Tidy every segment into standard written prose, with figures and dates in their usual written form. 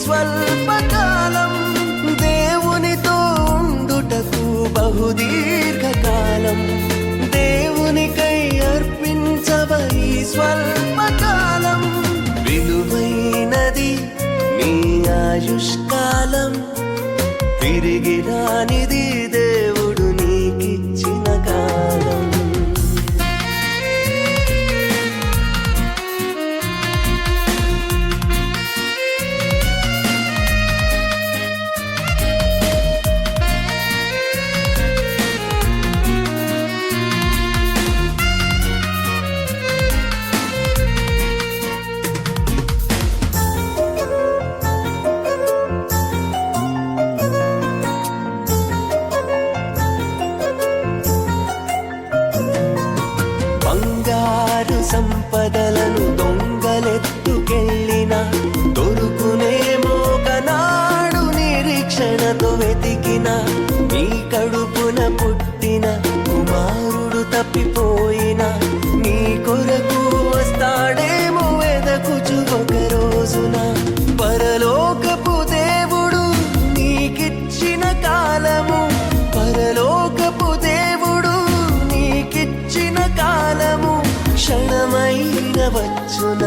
స్వల్పకాలం, దేవునితో ఉండుటకు బహుదీర్ఘకాలం. దేవునికై అర్పించవ ఈ స్వల్పకాలం, విలువైనది నీ ఆయుష్కాలం. తిరిగి రానిది దేవుడు నీకిచ్చిన కాలం. సంపదలను దొంగలెత్తుకెళ్ళిన దొరుకునేమో కనాడు నిరీక్షణతో వెతికిన. నీ కడుపున పుట్టిన కుమారుడు తప్పిపోయిన, నీ కొరకు వస్తాడేమో వెదకుచు ఒక రోజున. పరలోకపు దేవుడు నీకిచ్చిన కాలము, పరలోకపు దేవుడు నీకిచ్చిన కాలము. క్షణమైన వచ్చున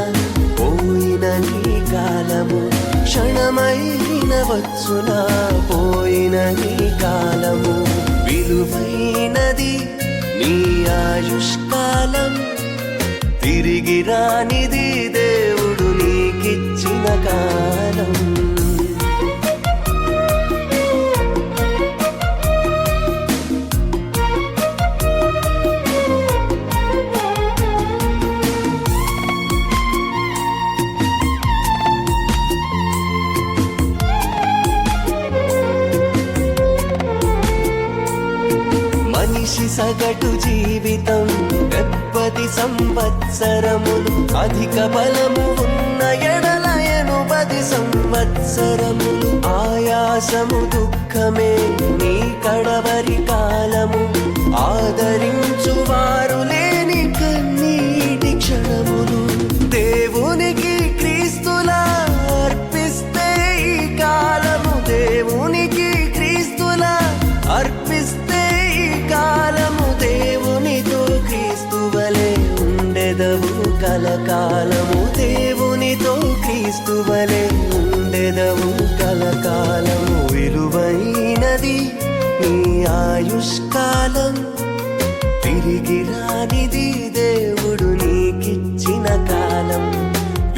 పోయిన నీ కాలము, క్షణమైన వచ్చున పోయిన నీ కాలము. విలువైనది నీ ఆయుష్కాలం, తిరిగి రానిది దేవుడు నీకిచ్చిన కాలం. మనిషి సగటు జీవితం 70 సంవత్సరములు, అధిక బలము ఉన్న ఎడల 80 సంవత్సరములు. ఆయాసము దుఃఖమే నీ కడవరి కాలము, ఆదరించువారు లేని కన్నీటి క్షణములు. దేవునికి క్రీస్తులా అర్పిస్తే ఈ కాలము, దేవునికి క్రీస్తులా అర్పిస్తే ఈ కాలము. దేవునితో క్రీస్తువలే ఉండెదవు కలకాలము, దేవునితో క్రీస్తువలే ఉండెదవు కలకాలము. విలువైనది నీ ఆయుష్కాలం, తిరిగి రానిది